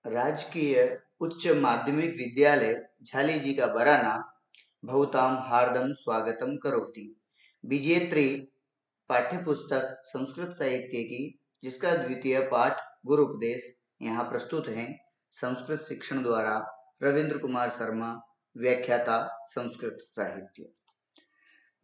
राजकीय उच्च माध्यमिक विद्यालय झालीजी का बराना भवतां हार्दं स्वागतम करोति। विजेत्री पाठ्यपुस्तक संस्कृत साहित्य की, जिसका द्वितीय पाठ गुरुपदेश यहाँ प्रस्तुत है। संस्कृत शिक्षण द्वारा रविंद्र कुमार शर्मा, व्याख्याता संस्कृत साहित्य।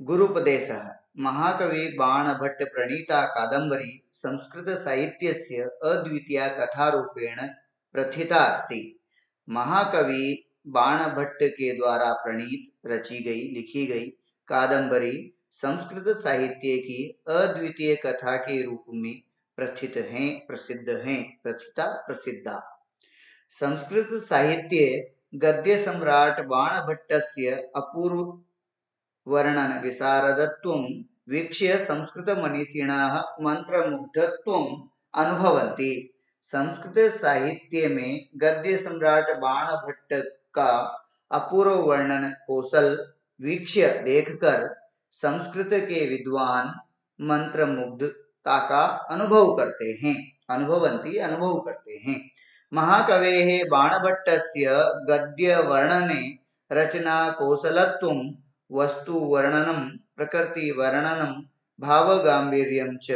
गुरुपदेशः महाकवि बाणभट्ट प्रणीता कादम्बरी संस्कृत साहित्यस्य अद्वितीया कथारूपेण प्रथिता अस्ति। महाकवि बाणभट्ट के द्वारा प्रणीत, रची गई, लिखी गई कादम्बरी संस्कृत साहित्य की अद्वितीय कथा के रूप में प्रथित हैं, प्रसिद्ध हैं, प्रथिता प्रसिद्धा। संस्कृत साहित्य गद्य सम्राट बाणभट्टस्य अपूर्व वर्णन विशारदत्वं वीक्ष्य संस्कृत मनीषिणः मंत्रमुग्धत्वम् अनुभवन्ति। संस्कृत साहित्य में गद्य सम्राट बाणभट्ट का अपूर्व वर्णन कौशल वीक्ष्य देखकर संस्कृत के विद्वान मंत्रमुग्धता का अनुभव करते हैं, अनुभव करते हैं। महाकवेः बाणभट्टस्य गद्य वर्णने रचना कौशलत्वं वस्तु वर्णनम प्रकृति वर्णनम भावगांभीर्यं च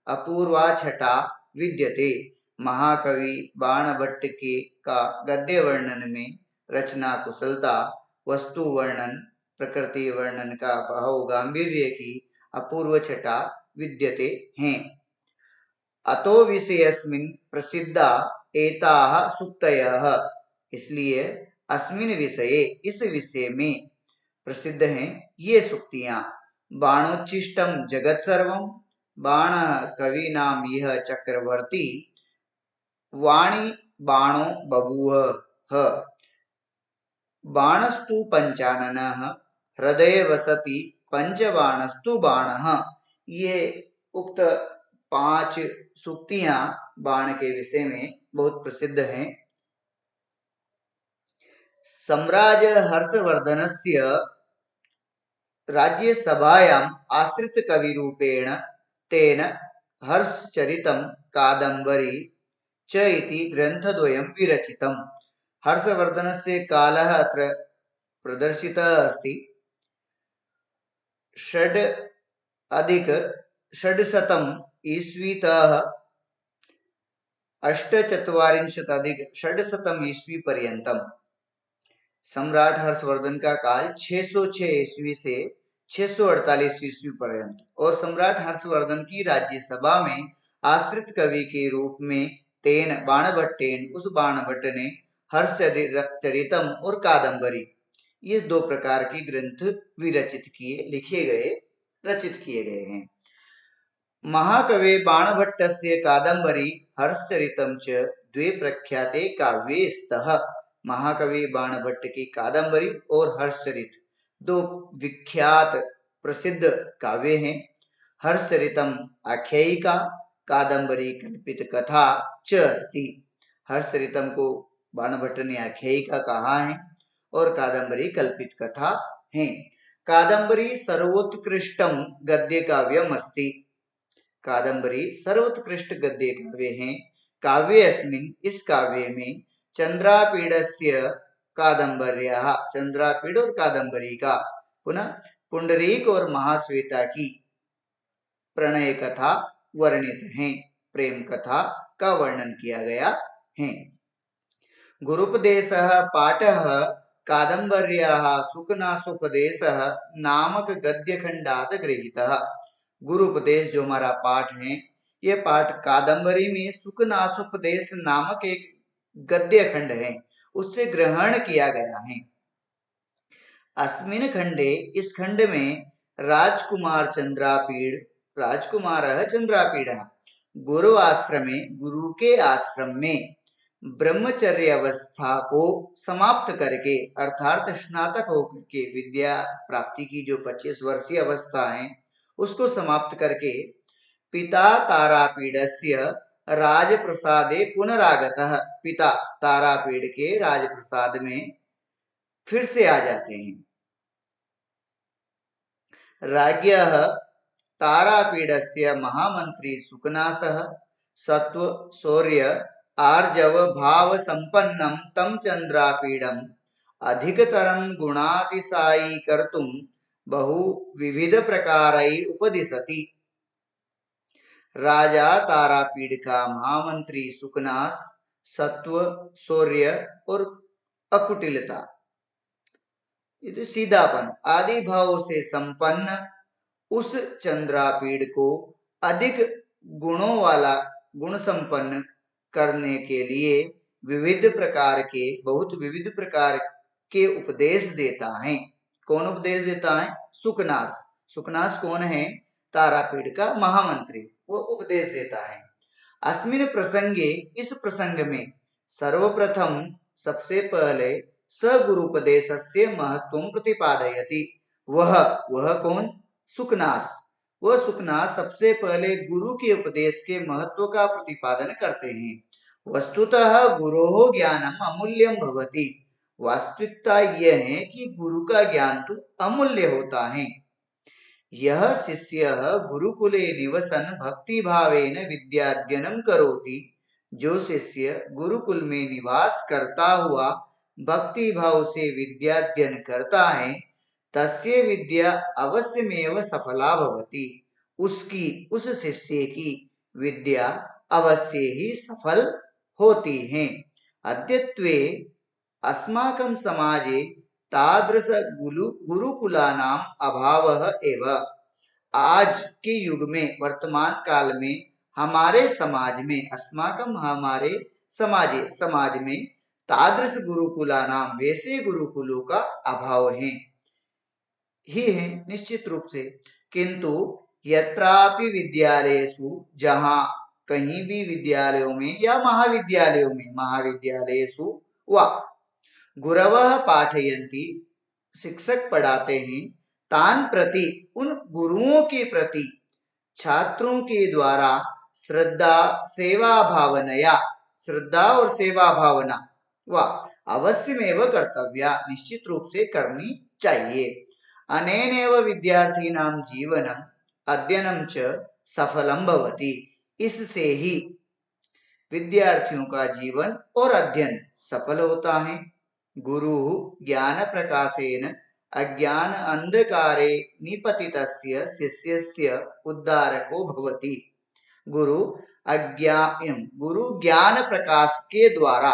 अपूर्वा छटा विद्यते। महाकवि बाणभट्ट के का गद्य वर्णन में रचना कुशलता, वस्तु वर्णन, प्रकृति वर्णन का भाव गांभीर्य की अपूर्व छटा विद्यते हैं। अतो विषयस्मिन् प्रसिद्धा एताः सूक्तयः, इसलिए अस्मिन् विषये, इस विषय में प्रसिद्ध हैं ये सूक्तियां। बाणोच्छिष्टम जगत सर्वम, बाण कवीनाम यह चक्रवर्ती, वाणी बाणो बभूव, बाणस्तु पंचाननः, हृदय वसति पंचबाणस्तु बाणः। ये उक्त 5 सूक्तियां बाण के विषय में बहुत प्रसिद्ध हैं। सम्राज हर्षवर्धनस्य राज्यसभायाम् आश्रित कवि रूपेण तेन हर्षचरितं कादम्बरी च इति ग्रन्थद्वयं विरचितम्। हर्षवर्धनस्य कालः अत्र प्रदर्शितः अस्ति। 6+600 ईस्वीतः 8+600 ईस्वी पर्यन्तम। सम्राट हर्षवर्धन का काल 606 ईस्वी से 648 ईस्वी पर्यंत, और सम्राट हर्षवर्धन की राज्यसभा में आश्रित कवि के रूप में तेन बाणभट्टेन, उस बाणभट्ट ने हर्षचरितम और कादम्बरी, ये 2 प्रकार के ग्रंथ विरचित किए, लिखे गए, रचित किए गए हैं। महाकवे बाणभट्टस्य कादम्बरी हर्षचरितम च द्वे प्रख्याते काव्ये स्तः। महाकवि बाणभट्ट की कादम्बरी और हर्षचरित 2 विख्यात प्रसिद्ध काव्य हैं। हर्षचरितम आख्यायिका, कादम्बरी कल्पित कथा च अस्ति। हर्षचरितम को बाणभट्ट ने आख्यायिका कहा है और कादम्बरी कल्पित कथा है। कादम्बरी सर्वोत्कृष्टम गद्य काव्यम अस्ति। कादम्बरी सर्वोत्कृष्ट गद्य काव्य है। काव्ये अस्मिन्, इस काव्य में चंद्रापीडस्य कादम्बर्याः, चंद्रापीड और कादम्बरी का, पुनः पुंडरीक और महाश्वेता की प्रणय कथा वर्णित है, प्रेम कथा का वर्णन किया गया है। गुरुपदेशः पाठः कादम्बर्याः सुखनासोपदेशः नामक गद्यखंडात् गृहीतः। गुरुपदेश जो हमारा पाठ है, ये पाठ कादम्बरी में सुखनासोपदेश नामक एक गद्य खंड है, उससे ग्रहण किया गया है। अस्मिन् खंडे, इस खंड में राजकुमार चंद्रापीड, राजकुमारः चंद्रापीडः गुरु आश्रमे, गुरु के आश्रम में ब्रह्मचर्य अवस्था को समाप्त करके, अर्थात स्नातक होकर के विद्या प्राप्ति की जो 25 वर्षीय अवस्था है उसको समाप्त करके पिता तारापीडस्य राजप्रसादे पुनरागतः, पिता तारापीड के राजप्रसाद में फिर से आ जाते हैं। राज्ञः तारापीडस्य महामंत्री सुकनासः सत्व शौर्य आर्जव भाव संपन्नम तम चंद्रापीडम अधिकतरम गुणातिशायी कर्तुम बहु विविध प्रकारै उपदिशति। राजा तारापीड़ का महामंत्री सुकनास सत्व, शौर्य और अकुटिलता, सीधापन आदि भावों से संपन्न उस चंद्रापीड़ को अधिक गुणों वाला गुण संपन्न करने के लिए बहुत विविध प्रकार के उपदेश देता है। कौन उपदेश देता है? सुकनास। सुकनास कौन है? तारापीड़ का महामंत्री, वो उपदेश देता है। अस्मिन प्रसंगे, इस प्रसंग में सर्वप्रथम सबसे पहले सगुरुपदेशस्य महत्वं प्रतिपादयति। वह कौन? सुकनास। वह सुकनास सबसे पहले गुरु के उपदेश के महत्व का प्रतिपादन करते हैं। वस्तुतः गुरोः ज्ञानम अमूल्यम भवति। वास्तविकता यह है कि गुरु का ज्ञान तो अमूल्य होता है। यह शिष्य गुरुकुले निवसन भक्ति भावेन विद्याध्ययनम करोति। जो शिष्य गुरुकुल में निवास करता हुआ भक्ति भाव से विद्याध्ययन करता है, तस्य विद्या अवश्यमेव सफला भवति। उस शिष्य की विद्या अवश्य ही सफल होती है। अद्यत्वे अस्माकं समाजे तादृश गुरुकुलानाम अभावः एव। आज के युग में, वर्तमान काल में हमारे समाज में, अस्माकं हमारे समाज में तादृश गुरुकुलानाम, वैसे गुरुकुलों का अभाव है ही है निश्चित रूप से। किंतु यत्रापि विद्यालयेषु, जहां कहीं भी विद्यालयों में या महाविद्यालयेषु वा गुरवः पाठयन्ति, शिक्षक पढ़ाते हैं, तान प्रति, उन गुरुओं के प्रति छात्रों के द्वारा श्रद्धा और सेवा भावना वा अवश्यमेव कर्तव्या, निश्चित रूप से करनी चाहिए। अनेनैव विद्यार्थीनां जीवनम अध्ययनम च सफलम भवति। इससे ही विद्यार्थियों का जीवन और अध्ययन सफल होता है। गुरु ज्ञान प्रकाशेन अज्ञान अंधकारे निपतितस्य शिष्यस्य उद्धारको भवति। गुरु ज्ञान प्रकाश के द्वारा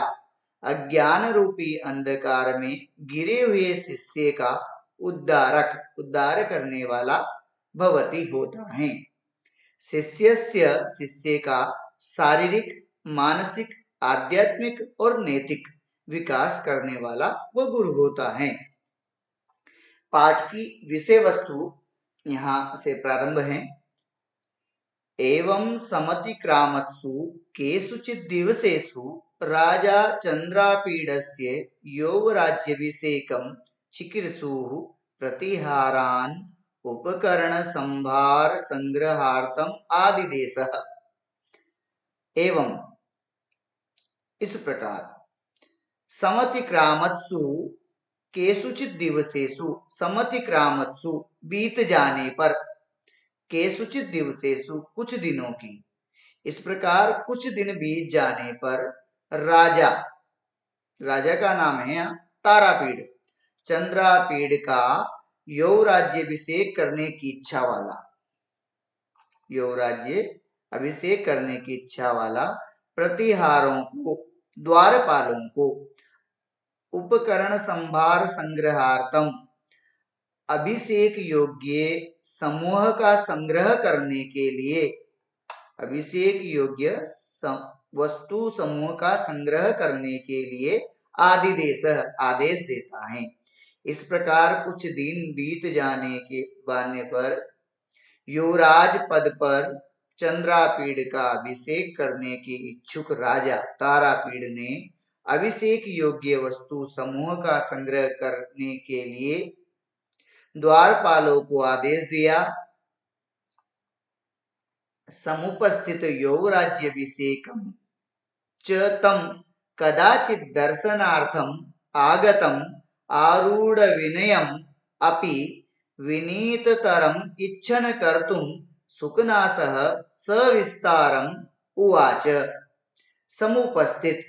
अज्ञान रूपी अंधकार में गिरे हुए शिष्य का उद्धार करने वाला भवति होता है। शिष्य का शारीरिक, मानसिक, आध्यात्मिक और नैतिक विकास करने वाला वह गुरु होता है। पाठ की विषय वस्तु यहाँ से प्रारंभ है। एवं समतिक्रामत्सु केषुचित् दिवसेषु राजा चंद्रापीडस्य यौवराज्याभिषेकं चिकीर्षुः प्रतिहारान् उपकरण संभार संग्रहार्थम आदिदेशः। एवं, इस प्रकार, समतिक्रामत्सु केषुचित् दिवसेषु, समतिक्रामत्सु बीत जाने पर, केषुचित् दिवसेषु कुछ दिनों की, इस प्रकार कुछ दिन बीत जाने पर राजा का नाम है तारापीड़, चंद्रापीड़ का यौवराज्याभिषेक करने की इच्छा वाला, यौवराज्याभिषेक करने की इच्छा वाला प्रतिहारों को, द्वारपालों को, उपकरण संभार संग्रहार्थम, अभिषेक योग्य समूह का संग्रह करने के लिए, अभिषेक योग्य वस्तु समूह का संग्रह करने के लिए आदेश देता है। इस प्रकार कुछ दिन बीत जाने पर युवराज पद पर चंद्रापीड़ का अभिषेक करने के इच्छुक राजा तारापीड़ ने अभिषेक योग्य वस्तु समूह का संग्रह करने के लिए द्वारपालों को आदेश दिया। समुपस्थित यौवराज्याभिषेकं च तम कदाचित् दर्शनार्थम आगतम आरूढ़ विनयम अपि विनीततरम इच्छन कर्तुम सुकनासः सविस्तारम उवाच। समुपस्थित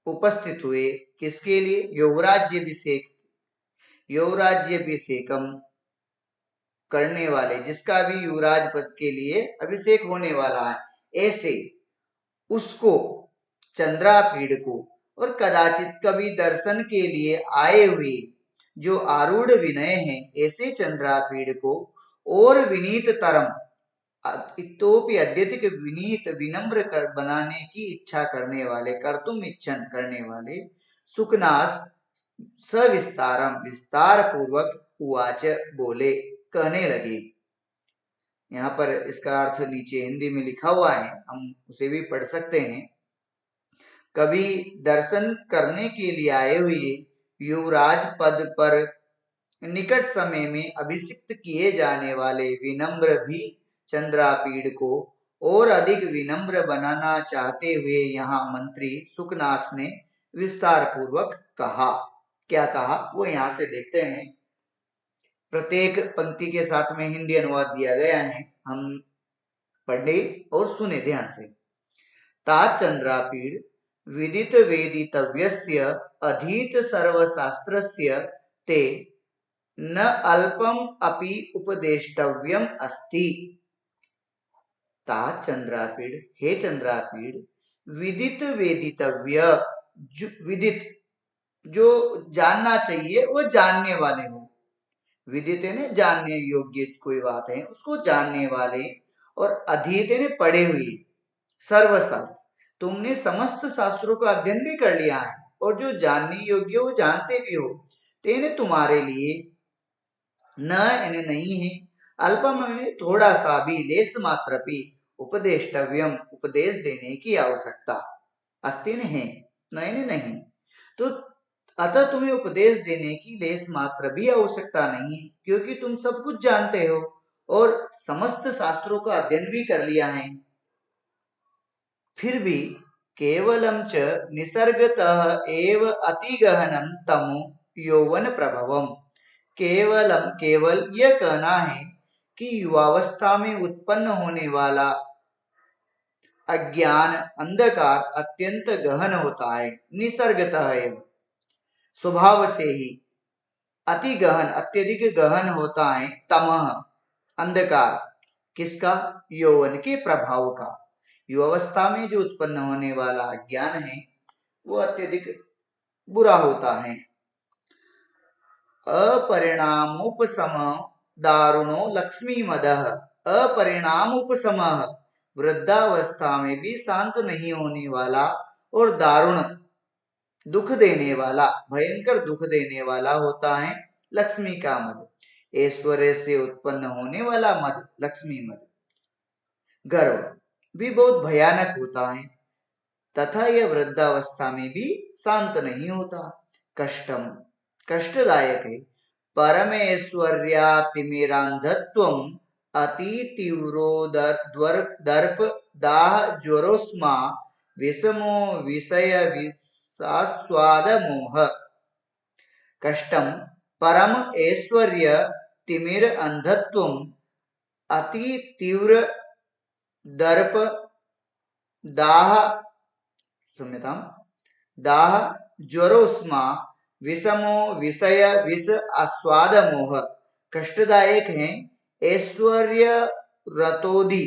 उपस्थित हुए। किसके लिए? युवराज्यभिषेकम करने वाले, जिसका भी युवराज पद के लिए अभिषेक होने वाला है, ऐसे उसको, चंद्रापीड़ को, और कदाचित कभी दर्शन के लिए आए हुए जो आरूढ़ विनय हैं, ऐसे चंद्रापीड़ को और विनीत तरम, इतोपि अत्यधिक विनीत विनम्र कर बनाने की इच्छा करने वाले, कर्तुम इच्छन करने वाले, सुकनास सविस्तारम विस्तार पूर्वक उवाच बोले, कहने लगे। यहाँ पर इसका अर्थ नीचे हिंदी में लिखा हुआ है, हम उसे भी पढ़ सकते हैं। कभी दर्शन करने के लिए आए हुए युवराज पद पर निकट समय में अभिषिक्त किए जाने वाले विनम्र भी चंद्रापीड़ को और अधिक विनम्र बनाना चाहते हुए यहाँ मंत्री सुकनास ने विस्तार पूर्वक कहा। क्या कहा वो यहाँ से देखते हैं। प्रत्येक पंक्ति के साथ में हिंदी अनुवाद दिया गया है, हम पढ़े और सुने ध्यान से। ता चंद्रापीड़ विदित वेदितव्यस्य अधीत सर्वशास्त्रस्य ते न अल्पम अपि उपदेष्टव्यम अस्ति। ता चंद्रापीड़, हे चंद्रापीड़, विदित वेदितव्य, विदित जो जानना चाहिए वो जानने वाले हो। विदित ने जानने योग्य कोई बात है उसको जानने वाले, और अधीत ने पढ़े हुए, सर्वशास्त्र, तुमने समस्त शास्त्रों का अध्ययन भी कर लिया है और जो जानने योग्य वो जानते भी हो, तेने तुम्हारे लिए न इन्हें नहीं है, अल्पम थोड़ा सा भी, लेस मात्र भी, उपदेष्टव्यम उपदेश देने की आवश्यकता अस्तिन है, नहीं। तो अतः तुम्हें उपदेश देने की लेस मात्र भी आवश्यकता नहीं, क्योंकि तुम सब कुछ जानते हो और समस्त शास्त्रों का अध्ययन भी कर लिया है। फिर भी केवलम च निसर्गतः एव अतिगहनम तमो यौवन प्रभवम, केवल यह कहना है कि युवावस्था में उत्पन्न होने वाला अज्ञान अंधकार अत्यंत गहन होता है। निसर्गतः एव, स्वभाव से ही, अति गहन अत्यधिक गहन होता है। तमह अंधकार, किसका? यौवन के प्रभाव का। युवावस्था में जो उत्पन्न होने वाला अज्ञान है वो अत्यधिक बुरा होता है। अपरिणामोपसम दारुणो लक्ष्मी मदः, अपरिणामोपसम, वृद्धावस्था में भी शांत नहीं होने वाला और दारुण दुख देने वाला, भयंकर दुख देने वाला होता है लक्ष्मी का मद। ऐश्वर्य से उत्पन्न होने वाला मद, लक्ष्मी मद, गर्व भी बहुत भयानक होता है, तथा यह वृद्धावस्था में भी शांत नहीं होता। कष्टम, कष्टदायक है। परमेश्वर्यातिमिरांधत्वम अति तीव्रो दर्प दाह ज्वरोस्मा विषमो विषय विषास्वाद मोह। कष्टम परम ऐश्वर्य तिमिर अंधत्वम अति तीव्र दर्प दाह, क्षम्यतां, दाह ज्वरोस्मा विषमो विषय विष आस्वाद मोह। कष्टदायक है ऐश्वर्य रतोदी,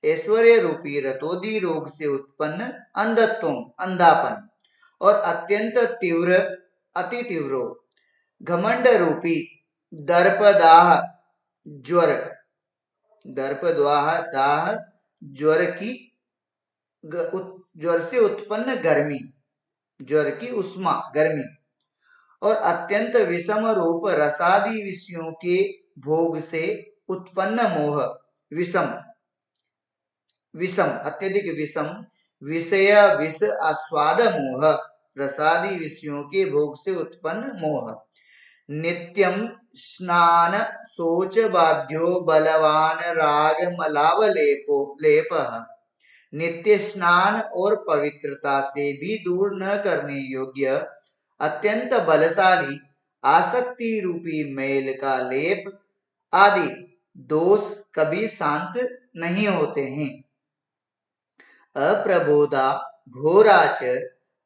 ऐश्वर्य रूपी रतोदी रोग से उत्पन्न अंधत्व, अंधापन, और अत्यंत तीव्र, अति तीव्र घमंड रूपी दर्पदाह ज्वर, दर्पदाह दाह ज्वर की, ज्वर से उत्पन्न गर्मी, ज्वर की उष्मा गर्मी, और अत्यंत विषम रूप रसादि विषयों के भोग से उत्पन्न मोह। विषम, विषम अत्यधिक विषम, विषय विष आस्वाद मोह, रसादि विषयों के भोग से उत्पन्न मोह। नित्यम स्नान शोच बाध्यो बलवान राग मलावलेपो लेपः, नित्य स्नान और पवित्रता से भी दूर न करने योग्य अत्यंत बलशाली आसक्ति रूपी मैल का लेप आदि दोष कभी शांत नहीं होते हैं। अप्रबोधा घोराच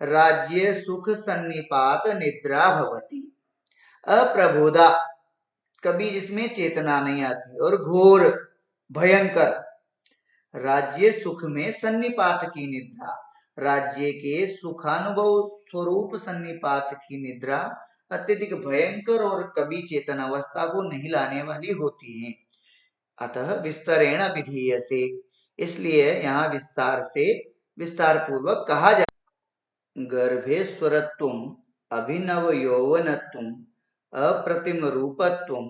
राज्य सुख सन्निपात निद्रा भवती। अप्रबोधा, कभी जिसमें चेतना नहीं आती, और घोर भयंकर, राज्य सुख में सन्निपात की निद्रा, राज्य के सुखानुभव स्वरूप सन्निपात की निद्रा अत्यधिक भयंकर और कभी चेतन अवस्था को नहीं लाने वाली होती है। अतः विस्तरेण विधीयसे, इसलिए यहाँ विस्तार पूर्वक कहा जाए। गर्भेश्वरत्वम अभिनव यौवनत्वम अप्रतिम रूपत्वम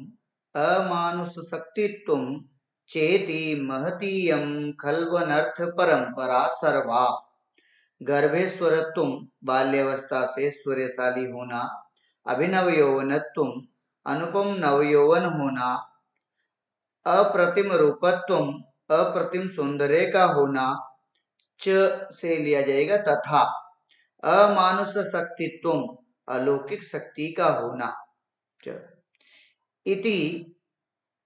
अमानुष शक्तित्वम चेति महतीयम खल्वनर्थ परंपरा सर्वा। गर्भेश्वरत्वम बाल्यावस्था से सूर्यशाली होना, अभिनव यौवनत्वम अनुपम नवयौवन होना, अप्रतिम रूपत्वम अप्रतिम सौंदर्य का होना, च से लिया जाएगा तथा, अमानुष शक्तित्वम अलौकिक शक्ति का होना, च इति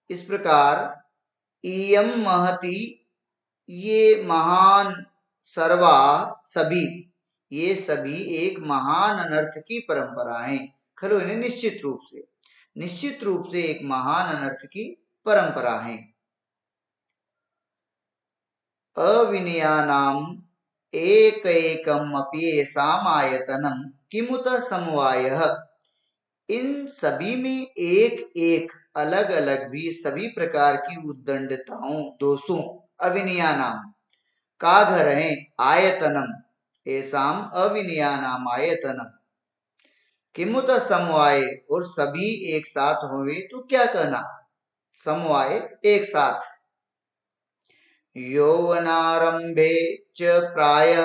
इस प्रकार, इयम महति ये महान, सर्वा सभी, ये सभी एक महान अनर्थ की परंपरा है। खलो इन्हें निश्चित रूप से एक महान अनर्थ की परंपरा है। अविनयानाम एकैकम अपि येषाम आयतनम किमुत समवायः, इन सभी में एक एक अलग अलग भी सभी प्रकार की उद्दंडताओं, दोषों, अविनयानाम का घर है, आयतनम येषाम अविनयानाम आयतनम, किमुत समवाय, और सभी एक साथ होवे तो क्या कहना, समवाय एक साथ। यौवनारंभे च प्राय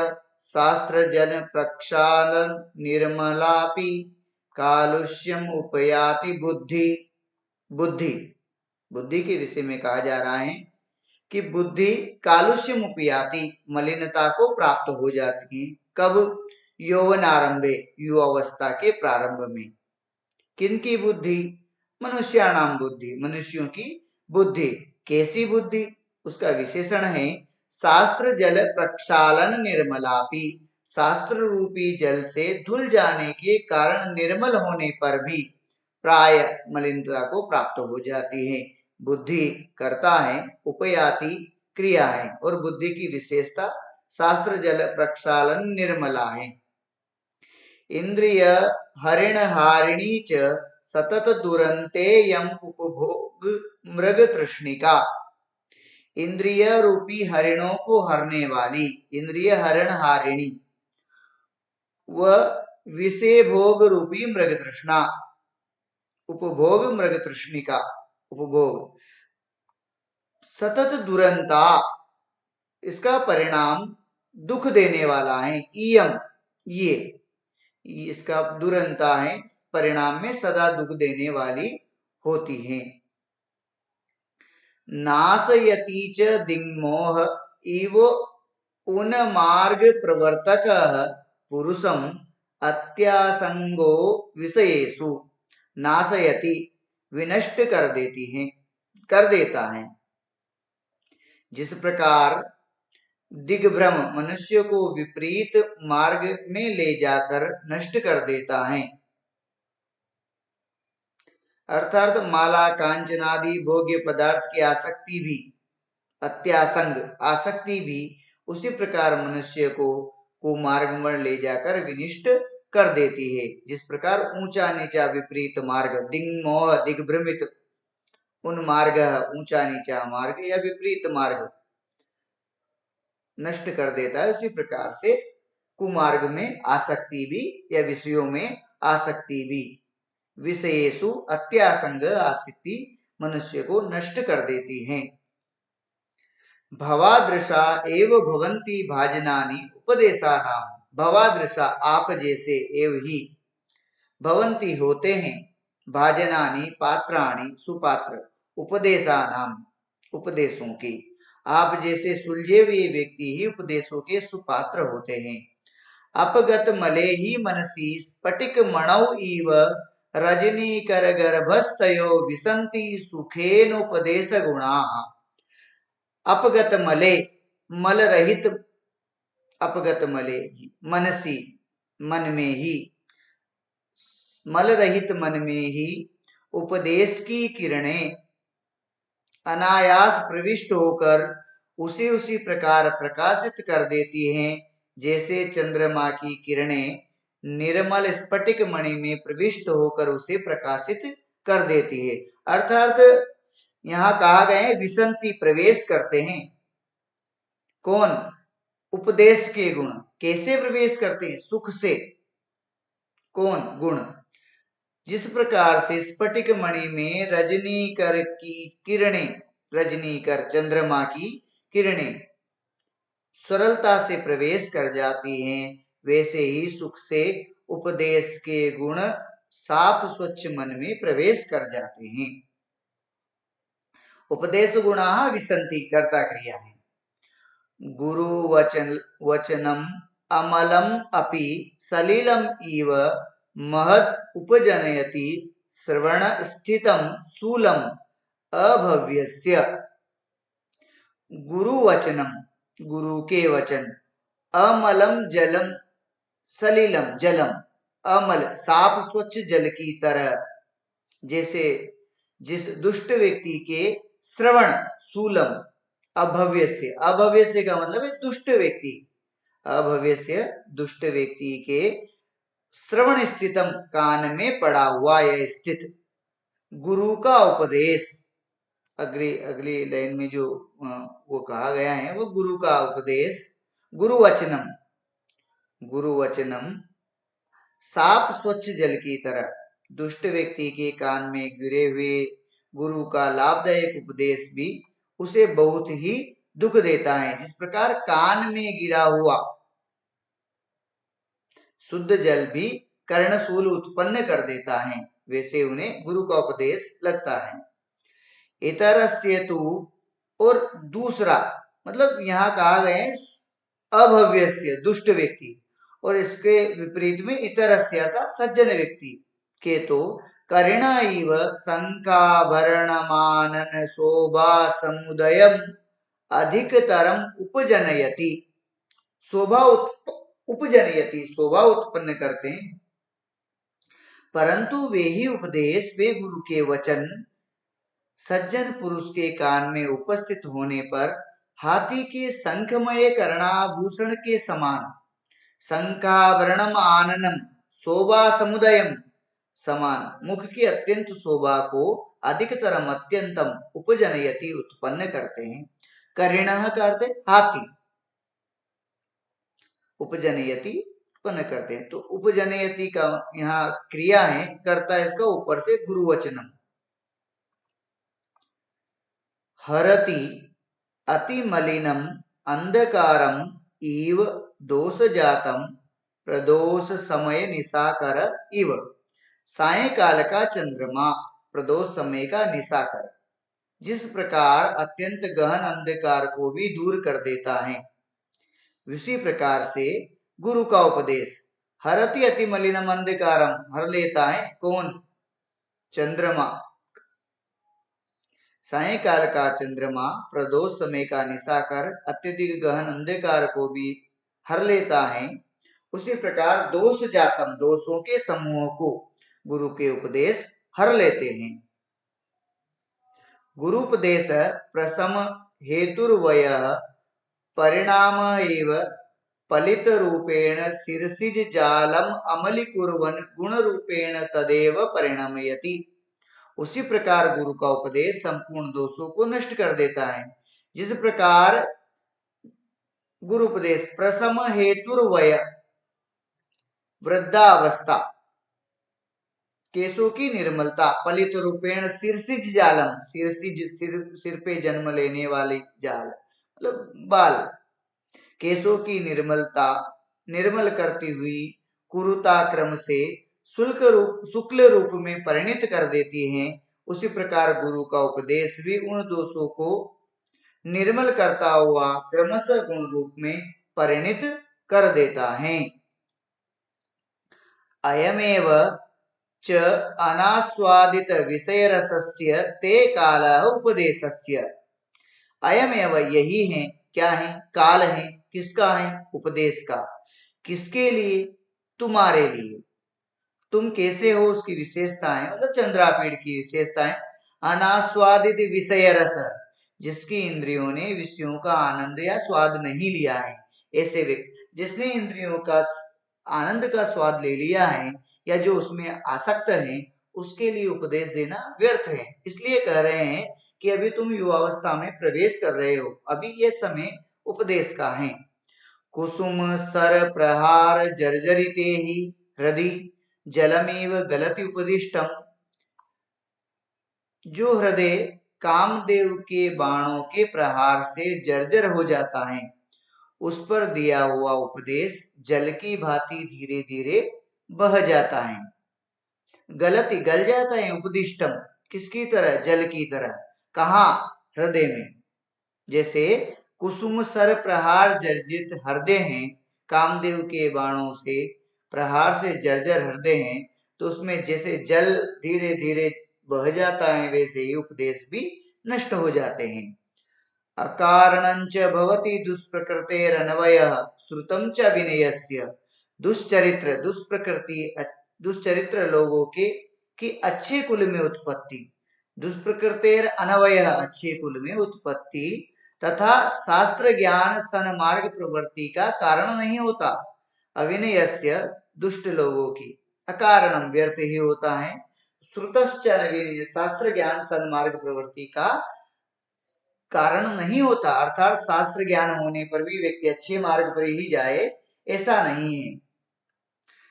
शास्त्र जन प्रक्षालन निर्मलापि कालुष्यम उपयाति बुद्धि। बुद्धि के विषय में कहा जा रहा है कि बुद्धि कालुष्यम उपयाति, मलिनता को प्राप्त हो जाती है। कब? यौवनारंभे, युवावस्था के प्रारंभ में। किनकी बुद्धि? मनुष्याणाम बुद्धि, मनुष्यों की बुद्धि। कैसी बुद्धि? उसका विशेषण है शास्त्र जल प्रक्षालन निर्मलापि, शास्त्र रूपी जल से धुल जाने के कारण निर्मल होने पर भी प्राय मलिनता को प्राप्त हो जाती है। बुद्धि करता है, उपयाति क्रिया है, और बुद्धि की विशेषता शास्त्र जल प्रक्षालन निर्मला है। इंद्रिय हरिण हारिणी च सतत दुरंते यम उपभोग मृग तृष्णिका, इंद्रिय रूपी हरिणों को हरने वाली, इंद्रिय हरण हारिणी, व विषय भोग रूपी मृग तृष्णा, उपभोग मृग तृष्णिका, उपभोग। सतत दुरंता, इसका परिणाम दुख देने वाला है। इयम, ये इसका दुरंता है, परिणाम में सदा दुख देने वाली होती है। नाशयति च दिग्मोह इव उन्मार्ग प्रवर्तक पुरुषम अत्यासंगो विषयेषु, नाशयति विनष्ट कर देती है, कर देता है। जिस प्रकार दिग्भ्रम मनुष्य को विपरीत मार्ग में ले जाकर नष्ट कर देता है, अर्थात माला कांचनादि भोग्य पदार्थ की आसक्ति भी, अत्यासंग आसक्ति भी उसी प्रकार मनुष्य को कुमार्ग में ले जाकर विनिष्ट कर देती है। जिस प्रकार ऊंचा नीचा विपरीत मार्ग, दिग्मोह दिग्भ्रमित उन्मार्ग, ऊंचा नीचा मार्ग या विपरीत मार्ग नष्ट कर देता है, उसी प्रकार से कुमार्ग में आसक्ति भी या विषयों में आसक्ति भी, विषयेषु अत्यासंग आसक्ति मनुष्य को नष्ट कर देती हैं। भवादृशा एव भवन्ति भाजनानि उपदेशानाम, भवादृशा आप जैसे एव ही, भवन्ति होते हैं, भाजनानि पात्राणि सुपात्र, उपदेशानाम उपदेशों के, आप जैसे सुलझे हुए व्यक्ति ही उपदेशों के सुपात्र होते हैं। अपगत मले ही मनसी स्फटिक मणौ इव रजनी कर गर्भस्थयो विसंति सुखेनोपदेश गुणा। अपगत मले, मल रहित अपगत मले मनसी, मन में ही, मल रहित मन में ही उपदेश की किरणें अनायास प्रविष्ट होकर उसे उसी प्रकार प्रकाशित कर देती हैं जैसे चंद्रमा की किरणें निर्मल स्फटिक मणि में प्रविष्ट होकर उसे प्रकाशित कर देती है। अर्थात यहाँ कहा गया है विसंति, प्रवेश करते हैं। कौन? उपदेश के गुण। कैसे प्रवेश करते हैं? सुख से। कौन? गुण। जिस प्रकार से स्फटिक मणि में रजनीकर की किरणें, रजनीकर चंद्रमा की किरणें सरलता से प्रवेश कर जाती हैं, वैसे ही सुख से उपदेश के गुण साफ स्वच्छ मन में प्रवेश कर जाते हैं। उपदेश गुणा विसंति, कर्ता क्रिया है। गुरु वचनम अमलम अपि सलिलम इव महत् उपजनयति श्रवण स्थितम शूलम अभव्यस्य। गुरु वचनम, गुरु के वचन, अमलम जलम, सलिलम जलम, अमल साफ स्वच्छ जल की तरह, जैसे जिस दुष्ट व्यक्ति के श्रवण, शूलम, अभव्यस्य, अभव्यस्य का मतलब है दुष्ट व्यक्ति, अभव्यस्य दुष्ट व्यक्ति के श्रवण स्थितम, कान में पड़ा हुआ या स्थित गुरु का उपदेश। अगली लाइन में जो वो कहा गया है वो गुरु का उपदेश। गुरु वचनम, गुरु वचनम साफ स्वच्छ जल की तरह, दुष्ट व्यक्ति के कान में गिरे हुए गुरु का लाभदायक उपदेश भी उसे बहुत ही दुख देता है। जिस प्रकार कान में गिरा हुआ शुद्ध जल भी कर्णशूल उत्पन्न कर देता है, वैसे उन्हें गुरु का उपदेश लगता है। इतरस्य तु, और दूसरा, मतलब यहाँ कहा गया है अभव्यस्य दुष्ट व्यक्ति, और इसके विपरीत में इतरस्य अर्थात सज्जन व्यक्ति के तो करिणा इव शंकाभरणमानन शोभा समुदयम अधिकतरम उपजनयति। शोभा उपजनयति, शोभा उत्पन्न करते हैं, परंतु वे ही उपदेश, वे गुरु के वचन सज्जन पुरुष के कान में उपस्थित होने पर हाथी के शंखमय कर्णाभूषण के समान, शंखाभरणम आननम शोभा समुदयम, समान मुख की अत्यंत शोभा को अधिकतरम अत्यंतम उपजनयति उत्पन्न करते हैं। करिणः का अर्थ हाथी, उपजनयति उत्पन्न करते हैं, तो उपजनयति का यहाँ क्रिया है, करता है इसका ऊपर से गुरुवचनम। हरति अति मलिनम अंधकारम इव दोष जातम प्रदोष समय निशाकर इव। सायकाल का चंद्रमा प्रदोष समय का निशाकर जिस प्रकार अत्यंत गहन अंधकार को भी दूर कर देता है, उसी प्रकार से गुरु का उपदेश हरति अति मलिनम अंधकारम, हर लेता है। कौन? चंद्रमा। सायकाल का चंद्रमा प्रदोष समय का निशाकर अत्यधिक गहन अंधकार को भी हर लेता है, उसी प्रकार दोष जातम, दोषों के समूह को गुरु के उपदेश हर लेते हैं। गुरुपदेश प्रसम हेतुर्वय परिणाम एव फलित रूपेण शिरसिज जालम अमलीकुर्वन् गुण रूपेण तदेव परिणमयति। उसी प्रकार गुरु का उपदेश संपूर्ण दोषों को नष्ट कर देता है। जिस प्रकार गुरु उपदेश प्रसम हेतुर्वय, वृद्धावस्था, केशों की निर्मलता, फलित रूपेण शिरसिज जालम, शिरसिज सिर पे जन्म लेने वाली जाल मतलब बाल, केशों की निर्मलता निर्मल करती हुई कुरुता क्रम से शुक्ल रूप में परिणित कर देती हैं, उसी प्रकार गुरु का उपदेश भी उन दोषों को निर्मल करता हुआ क्रमशः गुण रूप में परिणित कर देता है। अयमेव च अनास्वादित विषय रसस्य ते कालः उपदेशस्य। अयमेव, यही है, क्या है? काल है। किसका है? उपदेश का। किसके लिए? तुम्हारे लिए। तुम कैसे हो उसकी विशेषताएं, मतलब चंद्रापीड़ की विशेषताएं। अनास्वादित विषय रस, जिसकी इंद्रियों ने विषयों का आनंद या स्वाद नहीं लिया है, ऐसे व्यक्ति। जिसने इंद्रियों का आनंद का स्वाद ले लिया है या जो उसमें आसक्त है, उसके लिए उपदेश देना व्यर्थ है। इसलिए कह रहे हैं कि अभी तुम युवावस्था में प्रवेश कर रहे हो, अभी ये समय उपदेश का है। कुसुम सर प्रहार जर्जरिते ही हृदय जलमेव गलति उपदिष्टम। जो हृदय कामदेव के बाणों के प्रहार से जर्जर हो जाता है, उस पर दिया हुआ उपदेश जल की भांति धीरे धीरे बह जाता है। गलती गल जाता है, उपदिष्टम किसकी तरह? जल की तरह। कहा? हृदय में। जैसे कुसुम सर प्रहार जर्जित हृदय है, कामदेव के बाणों से प्रहार से जर्जर हृदय है, तो उसमें जैसे जल धीरे धीरे बह जाता है, वैसे ही उपदेश भी नष्ट हो जाते हैं। अकारणंच भवति दुष्प्रकृतेरन्वयः श्रुतं च विनयस्य। दुष्चरित्र, दुष्प्रकृति, दुष्चरित्र लोगों के अच्छे कुल में उत्पत्ति, दुष्प्रकृतेर अनवयः अच्छे कुल में उत्पत्ति, तथा शास्त्र ज्ञान सन्मार्ग प्रवृत्ति का कारण नहीं होता। अविनयस्य दुष्ट लोगों की, अकारणम व्यर्थ ही होता है। श्रुतश्च अविनय, शास्त्र ज्ञान सन्मार्ग प्रवृत्ति का कारण नहीं होता, अर्थात शास्त्र ज्ञान होने पर भी व्यक्ति अच्छे मार्ग पर ही जाए, ऐसा नहीं है।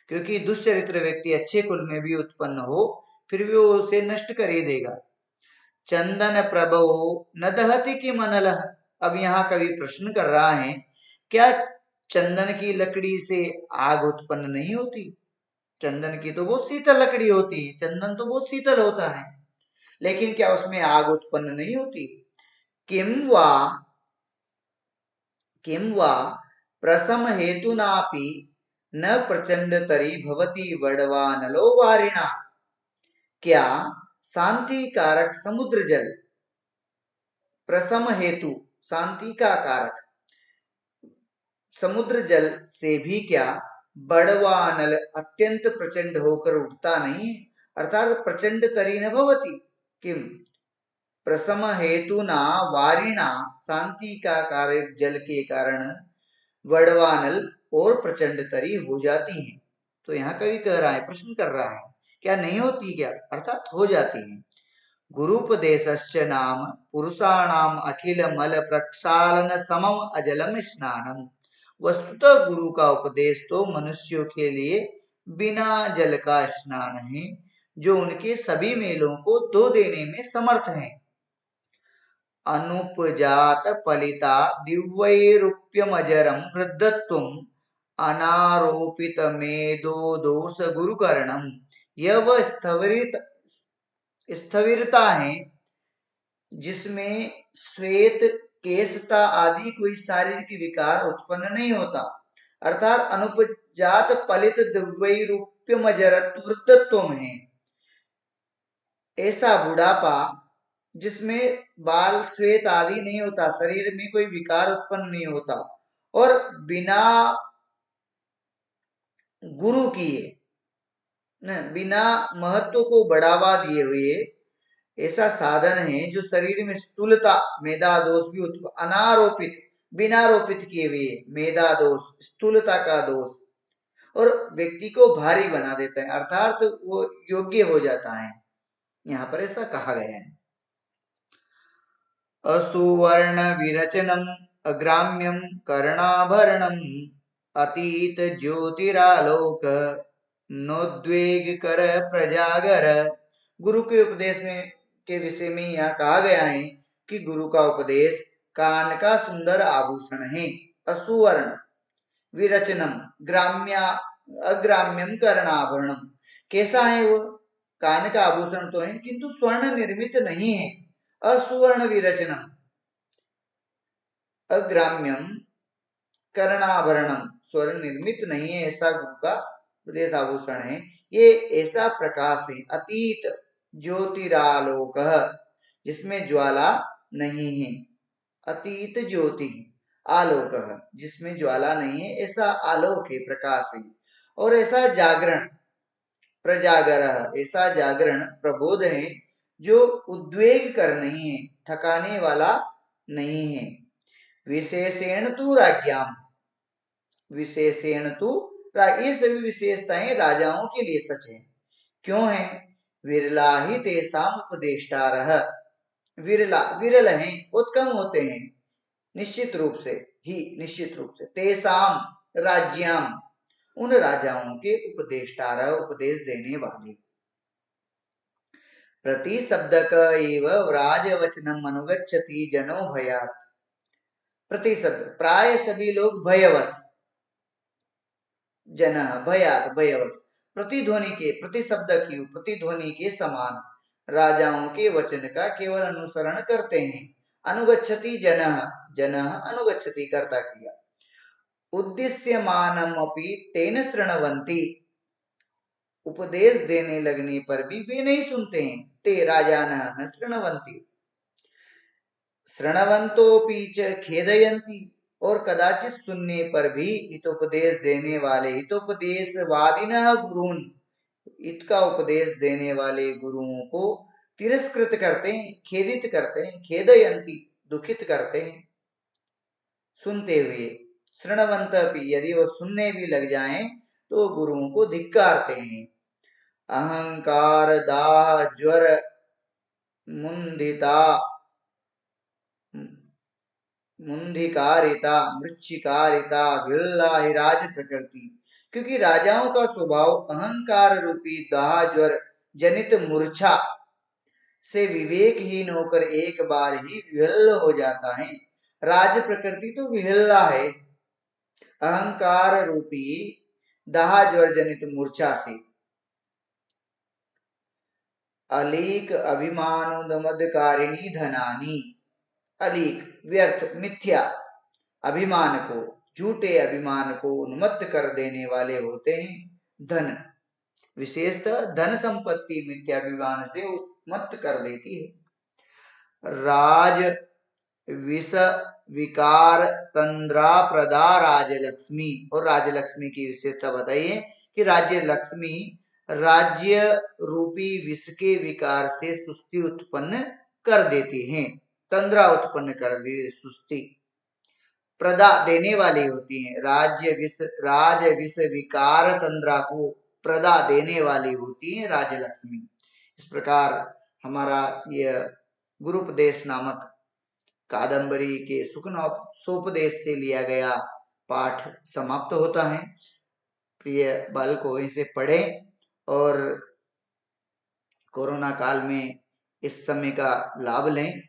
क्योंकि दुष्चरित्र व्यक्ति अच्छे कुल में भी उत्पन्न हो, फिर भी वो उसे नष्ट कर ही देगा। चंदन प्रभो न दहति कि मनलह। अब यहाँ कवि प्रश्न कर रहा है, क्या चंदन की लकड़ी से आग उत्पन्न नहीं होती? चंदन की तो बहुत शीतल लकड़ी होती है, चंदन तो बहुत शीतल होता है, लेकिन क्या उसमें आग उत्पन्न नहीं होती? किं वा प्रसम हेतुनापि न प्रचंड तरी भवती वडवानलो वारिणा। क्या शांति कारक समुद्र जल, प्रसम हेतु शांति का कारक समुद्र जल से भी क्या बड़वानल अत्यंत प्रचंड होकर उठता नहीं है? अर्थात प्रचंड तरी न भवती। किम प्रसम हेतु ना वारिणा, शांति का कार्य जल के कारण वड़वानल और प्रचंड तरी हो जाती है। तो यहाँ कवि कह रहा है, प्रश्न कर रहा है, क्या नहीं होती क्या? अर्थात हो जाती है। गुरुपदेशश्च नाम पुरुषाणाम अखिल मल प्रक्षालन समम अजलम स्नानम। वस्तुतः गुरु का उपदेश तो मनुष्यों के लिए बिना जल का स्नान है, जो उनके सभी मेलों को धो देने में समर्थ है। अनुपजात फलिता दिव्यैरुप्यमजरं वृद्धत्वं अनारोपित मेदो दोष गुरुकरणम। यह वह स्थविरता है जिसमें श्वेत केशता आदि कोई शारीरिक विकार उत्पन्न नहीं होता। अर्थात अनुपजात फलित दिव्यैरुप्यमजरत्व वृद्धत्व है ऐसा बुढ़ापा जिसमें बाल श्वेत आदि नहीं होता, शरीर में कोई विकार उत्पन्न नहीं होता, और बिना गुरु किए, बिना महत्व को बढ़ावा दिए हुए ऐसा साधन है जो शरीर में स्थूलता मेधा दोष भी अनारोपित, बिना रोपित किए हुए मेधा दोष, स्थूलता का दोष, और व्यक्ति को भारी बना देता है, अर्थात वो योग्य हो जाता है। यहाँ पर ऐसा कहा गया है। असुवर्ण विरचनम अग्राम्यम कर्णाभरणम अतीत ज्योतिरालोक नोद्वेग कर प्रजागर। गुरु के उपदेश में के विषय में यहाँ कहा गया है कि गुरु का उपदेश कान का सुंदर आभूषण है। असुवर्ण विरचनम ग्राम्या अग्राम्यम कर्णाभरणम, कैसा है वो? कान का आभूषण तो है किंतु स्वर्ण निर्मित नहीं है। असुवर्ण विरचनम अग्राम्यम कर्णाभरणम, स्वर्ण निर्मित नहीं है, ऐसा गुरु का उपदेश आभूषण है। ये ऐसा प्रकाश है, अतीत ज्योतिरालोक, जिसमें ज्वाला नहीं है। अतीत ज्योति आलोकः, जिसमें ज्वाला नहीं है, ऐसा आलोक है, प्रकाश है। और ऐसा जागरण, प्रजागरः, ऐसा जागरण, प्रबोध है जो उद्वेग कर नहीं है, थकाने वाला नहीं है। विशेषेण तु राज्ञाम, विशेषेण तु, ये सभी विशेषताएं राजाओं के लिए सच है। क्यों है? विरला ही तेसाम उपदेष्टारः, विरला, विरल हैं, बहुत कम होते हैं, निश्चित रूप से ही, निश्चित रूप से, तेसाम, राज्याम, उन राजाओं के, उपदेष्टारः, उपदेश देने वाले। प्रति शब्दक एव व्राजवचनम अनुगच्छति जनो भयात्, प्रति शब्द, प्राय सभी लोग भयवश, जन भयात, भयवश, प्रतिध्वनि के, प्रति शब्द की, प्रतिध्वनि के समान राजाओं के वचन का केवल अनुसरण करते हैं। अनुगच्छति जनः, जनः अनुगच्छति, कर्ता क्रिया। उद्देश्यमानमपि तेन शृण्वन्ति, उपदेश देने लगने पर भी वे नहीं सुनते हैं। ते राजानः न शृण्वन्ति, शृण्वन्तोऽपि च खेदयन्ति, और कदाचित सुनने पर भी हितोपदेश देने वाले, हितोपदेशवादिनः गुरून्, हित का उपदेश देने वाले गुरुओं को तिरस्कृत करते हैं, खेदित करते हैं, खेदयन्ति, दुखित करते हैं सुनते हुए। शृण्वन्त भी, यदि वो सुनने भी लग जाएं तो गुरुओं को धिक्कारते हैं। अहंकार दाह ज्वर मुंदिता, मुंधिकारिता मृच्छिकारिता विल्लाहिराज प्रकृति, क्योंकि राजाओं का स्वभाव अहंकार रूपी दाह ज्वर जनित मूर्छा से विवेकहीन होकर एक बार ही विहल्ल हो जाता है। राज प्रकृति तो विहल्ला है, अहंकार रूपी दाह ज्वर जनित मूर्छा से। अलीक अभिमानोदमदकारिणी धनानी, अलीक, व्यर्थ, मिथ्या, अभिमान को, झूठे अभिमान को उन्मत्त कर देने वाले होते हैं धन, विशेषतः धन संपत्ति मिथ्याभिमान से उन्मत्त कर देती है। राज विष विकार तंद्रा प्रदा राजलक्ष्मी, और राजलक्ष्मी की विशेषता बताइए कि राज्य लक्ष्मी राज्य रूपी विष के विकार से सुस्ती उत्पन्न कर देती हैं, तंद्रा उत्पन्न कर दे, सुस्ती, प्रदा देने वाली होती हैं। राज विष विकार तंद्रा को प्रदा देने वाली होती है राजलक्ष्मी। इस प्रकार हमारा यह गुरुपदेश नामक कादंबरी के सुखनोपदेश से लिया गया पाठ समाप्त होता है। प्रिय बालकों, इसे पढ़ें और कोरोना काल में इस समय का लाभ लें।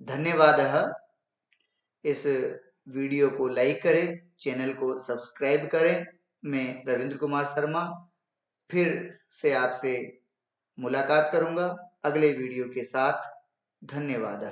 धन्यवाद। इस वीडियो को लाइक करें, चैनल को सब्सक्राइब करें। मैं रविंद्र कुमार शर्मा फिर से आपसे मुलाकात करूंगा अगले वीडियो के साथ। धन्यवाद।